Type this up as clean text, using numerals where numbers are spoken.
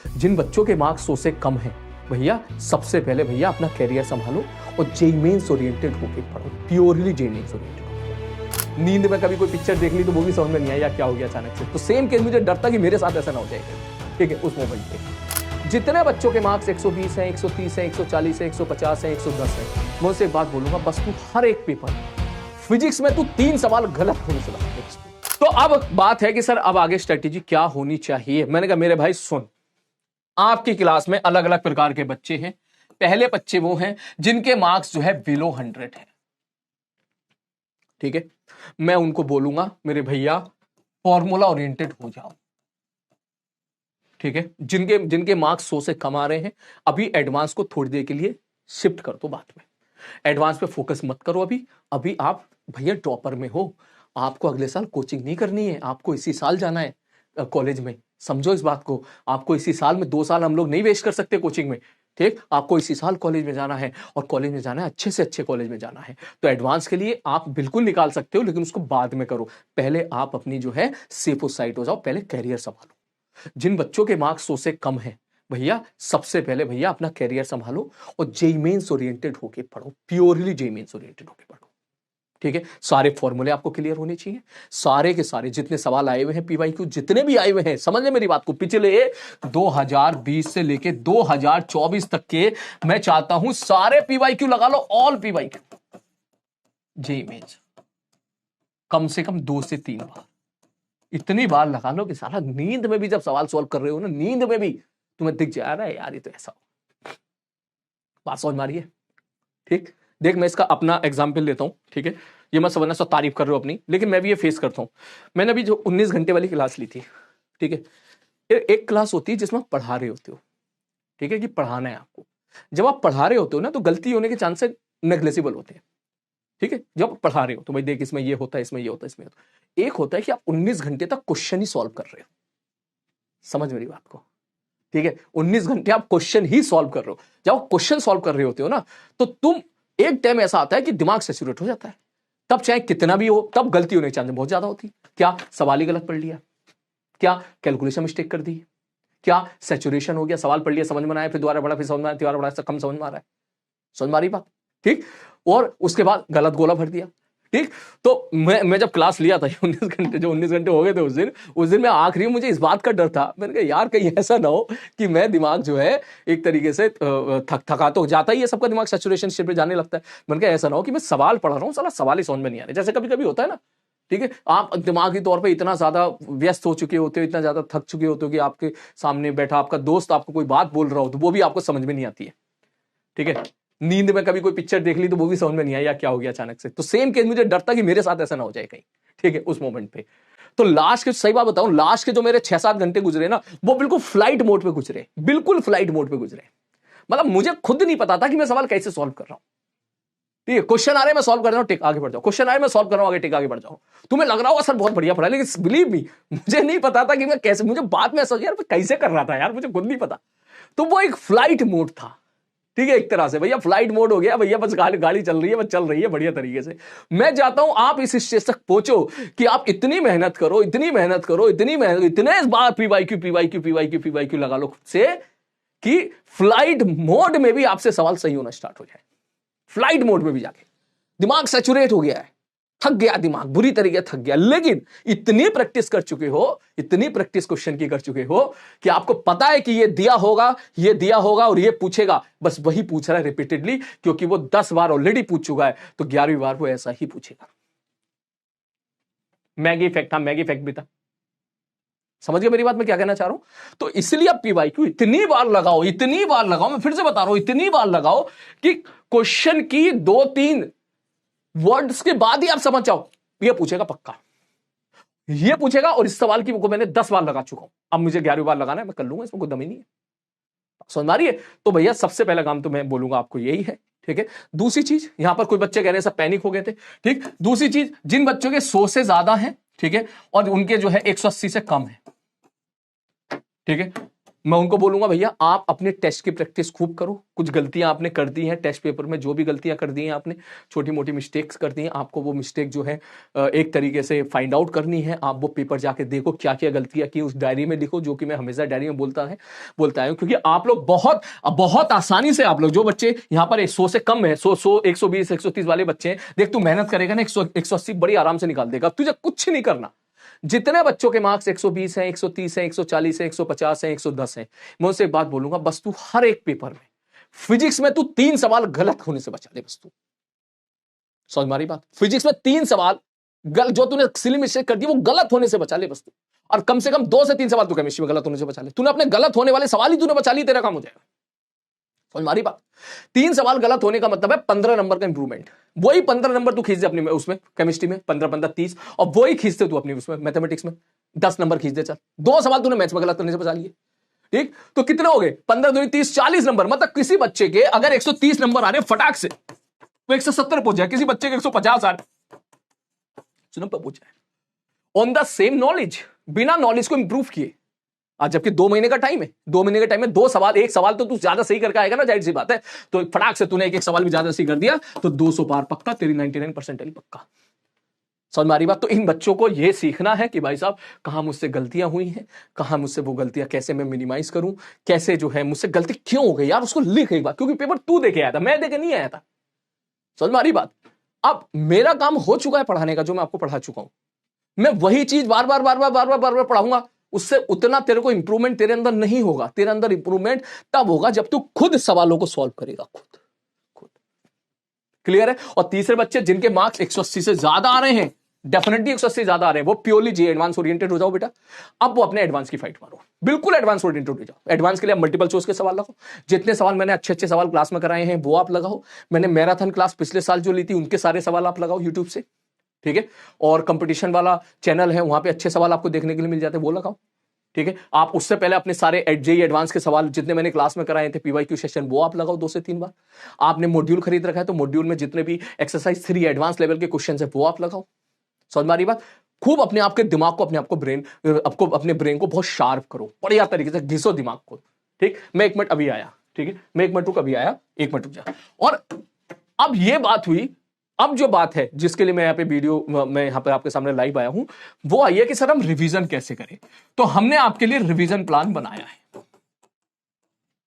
जिन बच्चों के मार्क्स 100 से कम हैं, भैया सबसे पहले भैया अपना कैरियर संभालो और जेईई मेंस ओरिएंटेड होके पढ़ो, प्योरली जेईई मेंस ओरिएंटेड। नींद में कभी कोई पिक्चर देख ली तो वो भी समझ में नहीं आया क्या हो गया अचानक से, तो सेम केस मुझे डर था कि मेरे साथ ऐसा ना हो जाएगा। ठीक है, उस मोमेंट पे जितने बच्चों के मार्क्स 120 हैं, 130 हैं, 140 हैं, 150 हैं, 110 हैं, मैं उनसे एक बात बोलूंगा, बस तू हर एक पेपर फिजिक्स में तू 3 सवाल गलत होने से बच। तो अब बात है कि सर अब आगे स्ट्रेटेजी क्या होनी चाहिए। मैंने कहा मेरे भाई सुन, आपकी क्लास में अलग अलग प्रकार के बच्चे हैं। पहले बच्चे वो हैं जिनके मार्क्स जो है बिलो 100 है। ठीक है, मैं उनको बोलूंगा मेरे भैया फॉर्मूला ओरिएंटेड हो जाओ। ठीक है, जिनके जिनके मार्क्स 100 से कम आ रहे हैं, अभी एडवांस को थोड़ी देर के लिए शिफ्ट कर दो, बाद में एडवांस पे फोकस मत करो। अभी आप भैया टॉपर में हो, आपको अगले साल कोचिंग नहीं करनी है, आपको इसी साल जाना है कॉलेज में। समझो इस बात को, आपको इसी साल में 2 साल हम लोग नहीं वेस्ट कर सकते कोचिंग में। ठीक, आपको इसी साल कॉलेज में जाना है, और कॉलेज में जाना है अच्छे से अच्छे कॉलेज में जाना है। तो एडवांस के लिए आप बिल्कुल निकाल सकते हो, लेकिन उसको बाद में करो। पहले आप अपनी जो है सेफ साइड हो जाओ, पहले कैरियर संभालो। जिन बच्चों के मार्क्स 100 से कम है, भैया सबसे पहले भैया अपना कैरियर संभालो और जेईई मेंस ओरिएंटेड होके पढ़ो, प्योरली जेईई मेंस ओरिएंटेड होके पढ़ो। ठीक है, सारे फॉर्मूले आपको क्लियर होने चाहिए, सारे के सारे जितने सवाल आए हुए हैं पीवाईक्यू जितने भी आए हुए हैं, समझ ले मेरी बात को, पिछले 2020 से लेके 2024 तक के मैं चाहता हूं सारे पीवाईक्यू लगा लो, ऑल पीवाईक्यू जेईई मेंस, कम से कम 2 से 3 बार, इतनी बार लगा लो कि साला नींद में भी जब सवाल सॉल्व कर रहे हो ना, नींद में भी तुम्हें दिख जा रहा है यार ये तो ऐसा हो। बात समझ मारिए। ठीक, देख मैं इसका अपना एग्जाम्पल लेता हूं। ठीक है, ये मैं समझना सब तारीफ कर रहे हो अपनी, लेकिन मैं भी ये फेस करता हूं। मैंने अभी जो 19 घंटे वाली क्लास ली थी, ठीक है, एक क्लास होती है जिसमें आप पढ़ा रहे होते हो। ठीक है, कि पढ़ाना है आपको। जब आप पढ़ा रहे होते हो ना, तो गलती होने के चांसेस नेग्लेजिबल होते हैं। ठीक है, जब आप पढ़ा रहे हो तो भाई देख इसमें ये होता है, इसमें ये होता है, इसमें होता है। एक होता है कि आप 19 घंटे तक क्वेश्चन ही सॉल्व कर रहे हो, समझ मेरी बात को। ठीक है, 19 घंटे आप क्वेश्चन ही सॉल्व कर रहे हो। जब आप क्वेश्चन सॉल्व कर रहे होते हो ना, तो तुम एक टाइम ऐसा आता है कि दिमाग सैचुरेट हो जाता है, तब चाहे कितना भी हो, तब गलती होने के चांसेस बहुत ज्यादा होती। क्या सवाल ही गलत पढ़ लिया, क्या कैलकुलेशन मिस्टेक कर दी, क्या सैचुरेशन हो गया, सवाल पढ़ लिया समझ में आया, फिर दोबारा पढ़ा, फिर समझ में आया, दोबारा पढ़ा, कम समझ में आ रहा है, समझ में आ रही बात। ठीक, और उसके बाद गलत गोला भर दिया। ठीक, तो मैं जब क्लास लिया था 19 घंटे, जो 19 घंटे हो गए थे उस दिन मैं आखिरी मुझे इस बात का डर था, मैंने कहा यार कहीं ऐसा ना हो कि मैं दिमाग जो है एक तरीके से थका तो जाता ही है, सबका दिमाग सैचुरेशन स्टेट पे जाने लगता है। मैंने कहा ऐसा ना हो कि मैं सवाल पढ़ रहा हूँ, साला सवाल ही समझ में नहीं आ रहे, जैसे कभी कभी होता है ना। ठीक है, आप दिमागी तौर पे इतना ज्यादा व्यस्त हो चुके होते हो, इतना ज्यादा थक चुके होते हो कि आपके सामने बैठा आपका दोस्त आपको कोई बात बोल रहा हो तो वो भी आपको समझ में नहीं आती है। ठीक है, नींद में कभी कोई पिक्चर देख ली तो वो भी समझ में नहीं आया क्या हो गया अचानक से, तो सेम केस मुझे डर था कि मेरे साथ ऐसा ना हो जाए कहीं। ठीक है, उस मोमेंट पे तो लास्ट के, सही बात बताऊं, लास्ट के जो मेरे 6-7 घंटे गुजरे ना, वो बिल्कुल फ्लाइट मोड पे गुजरे, बिल्कुल फ्लाइट मोड पे गुजरे। मतलब मुझे खुद नहीं पता था कि मैं सवाल कैसे सॉल्व कर रहा हूं। ठीक है, क्वेश्चन आ रहे हैं मैं सॉल्व कर रहा हूं, टिक आगे बढ़ जाओ, क्वेश्चन आ रहे हैं मैं सॉल्व कर रहा हूं, आगे टिक आगे बढ़ जाओ। तुम्हें लग रहा होगा सर बहुत बढ़िया पढ़ा, लेकिन बिलीव मी मुझे नहीं पता था कि मैं कैसे, मुझे बाद में यार मैं कैसे कर रहा था यार, मुझे खुद नहीं पता। तो वो एक फ्लाइट मोड था। ठीक है, एक तरह से भैया फ्लाइट मोड हो गया भैया, बस गाड़ी चल रही है, बस चल रही है बढ़िया तरीके से। मैं चाहता हूं आप इस स्टेज तक पहुंचो कि आप इतनी मेहनत करो, इतनी मेहनत करो, इतनी मेहनत, इतने इस बार पीवाईक्यू लगा लो खुद से कि फ्लाइट मोड में भी आपसे सवाल सही होना स्टार्ट हो जाए। फ्लाइट मोड में भी जाके दिमाग सैचुरेट हो गया है, थक गया दिमाग, बुरी तरीके थक गया, लेकिन इतनी प्रैक्टिस कर चुके हो, इतनी प्रैक्टिस क्वेश्चन की कर चुके हो कि आपको पता है कि ये दिया होगा और ये पूछेगा, बस वही पूछ रहा है रिपीटेडली, क्योंकि वो 10 बार ऑलरेडी पूछ चुका है, तो 11वीं बार वो ऐसा ही पूछेगा। मैगी इफेक्ट था, मैगी इफेक्ट भी था। समझ गए मेरी बात, मैं क्या कहना चाह रहा हूं। तो इसलिए आप पीवाईक्यू इतनी बार लगाओ, मैं फिर से बता रहा हूं, इतनी बार लगाओ कि क्वेश्चन की 2-3 वर्ड्स के बाद ही आप समझ जाओ ये पूछेगा पक्का, ये पूछेगा, और इस सवाल की को मैंने 10 बार लगा चुका हूं, अब मुझे 11वीं बार लगाना है, मैं कर लूंगा, इसमें कोई दम ही नहीं है। समझ आ रही है। तो भैया सबसे पहला काम तो मैं बोलूंगा आपको यही है। ठीक है, दूसरी चीज, यहां पर कोई बच्चे कह रहे हैं सब पैनिक हो गए थे। ठीक, दूसरी चीज, जिन बच्चों के 100 से ज्यादा है, ठीक है, और उनके जो है 180 से कम है, ठीक है, मैं उनको बोलूंगा भैया आप अपने टेस्ट की प्रैक्टिस खूब करो, कुछ गलतियां आपने कर दी हैं टेस्ट पेपर में, जो भी गलतियां कर दी हैं आपने, छोटी मोटी मिस्टेक्स कर दी हैं, आपको वो मिस्टेक जो है एक तरीके से फाइंड आउट करनी है। आप वो पेपर जाके देखो क्या क्या गलतियां की, उस डायरी में लिखो, जो कि मैं हमेशा डायरी में बोलता हूं, क्योंकि आप लोग बहुत बहुत आसानी से, आप लोग जो बच्चे यहाँ पर 100 से कम है, 100 120 130 वाले बच्चे हैं, देख तू मेहनत करेगा ना 180 बड़ी आराम से निकाल देगा, तुझे कुछ नहीं करना। जितने बच्चों के मार्क्स 120 हैं, 130 हैं, 140 हैं, 150 हैं, 110 हैं, मैं उनसे एक बात बोलूंगा, बस तू हर एक पेपर में फिजिक्स में तू 3 सवाल गलत होने से बचा ले, बस तू समझ मारी बात। फिजिक्स में 3 सवाल जो तूने सिली मिस्टेक कर दी वो गलत होने से बचा ले बस तू, और कम से कम 2 से 3 सवाल तू केमिस्ट्री में गलत होने से बचा ले। तूने अपने गलत होने वाले सवाल ही तूने बचा ली, तेरा काम हो जाएगा। समझ मारी बात। 3 सवाल गलत होने का मतलब है 15 नंबर का इंप्रूवमेंट। वही 15 नंबर तू खींच दे अपनी उसमें केमिस्ट्री में, 15 30, और वही खींचते तू अपनी उसमें मैथमेटिक्स में 10 नंबर खींच दे। चल 2 सवाल तूने मैथ्स में गलत करने से बचा लिए, ठीक, तो कितने हो गए 15 2 30 40 नंबर। मतलब किसी बच्चे के अगर 130 नंबर आ रहे फटाक से, वो 170 पहुंच जाए, किसी बच्चे के 150 आ रहे नंबर पहुंच जाए ऑन द सेम नॉलेज, बिना नॉलेज को इंप्रूव किए। आज जबकि 2 महीने का टाइम है, 2 महीने के टाइम में 2 सवाल, एक सवाल तो तू ज्यादा सही करके आएगा ना, जाहिर सी बात है। तो फटाक से तूने एक सवाल भी ज्यादा सही कर दिया तो 200 पार पक्का, तेरी 99 परसेंटाइल पक्का। समझ मारी बात। तो इन बच्चों को यह सीखना है कि भाई साहब कहां मुझसे गलतियां हुई हैं, कहां मुझसे वो गलतियां कैसे मैं मिनिमाइज करूं, कैसे जो है मुझसे गलती क्यों हो गई यार, उसको लिख एक बार, क्योंकि पेपर तू देके आया था, मैं देके नहीं आया था। समझ मारी बात। अब मेरा काम हो चुका है पढ़ाने का, जो मैं आपको पढ़ा चुका हूं, मैं वही चीज बार बार बार बार बार बार बार बार पढ़ाऊंगा, उससे उतना तेरे को इंप्रूवमेंट तेरे अंदर नहीं होगा। तेरे अंदर इंप्रूवमेंट तब होगा जब तू खुद सवालों को सॉल्व करेगा, खुद खुद। क्लियर है। और तीसरे बच्चे जिनके मार्क्स 180 से ज्यादा आ रहे हैं, डेफिनेटली 180 से ज्यादा आ रहे हैं, वो प्योरली जी एडवांस ओरिएंटेड हो जाओ बेटा। अब वो अपने एडवांस की फाइट मारो, बिल्कुल एडवांस ओरिएंटेड हो जाओ। एडवांस के लिए मल्टीपल चॉइस के सवाल लगाओ, जितने सवाल मैंने अच्छे अच्छे सवाल क्लास में कराए हैं वो आप लगाओ। मैंने मैराथन क्लास पिछले साल जो ली थी उनके सारे सवाल आप लगाओ यूट्यूब से, ठीक है। और कंपटीशन वाला चैनल है, वहां पे अच्छे सवाल आपको देखने के लिए मिल जाते हैं, वो लगाओ, ठीक है। आप उससे पहले अपने सारे जेईई एडवांस के सवाल जितने मैंने क्लास में कराए थे पीवाईक्यू सेशन, वो आप लगाओ 2 से 3 बार। आपने मॉड्यूल खरीद रखा है तो मॉड्यूल में जितने भी एक्सरसाइज 3 एडवांस लेवल के क्वेश्चन है वो आप लगाओ। समझ मारी बात। खूब अपने आप के दिमाग को, अपने ब्रेन को बहुत शार्प करो, बढ़िया तरीके से घिसो दिमाग को, ठीक। मैं 1 मिनट अभी आया, ठीक है, मैं 1 मिनट रुक, अभी आया, 1 मिनट रुक जा। और अब ये बात हुई, अब जो बात है जिसके लिए मैं यहाँ पे वीडियो में यहाँ पे आपके सामने लाइव आया हूं, वो आई है कि सर हम रिवीजन कैसे करें। तो हमने आपके लिए रिवीजन प्लान बनाया है,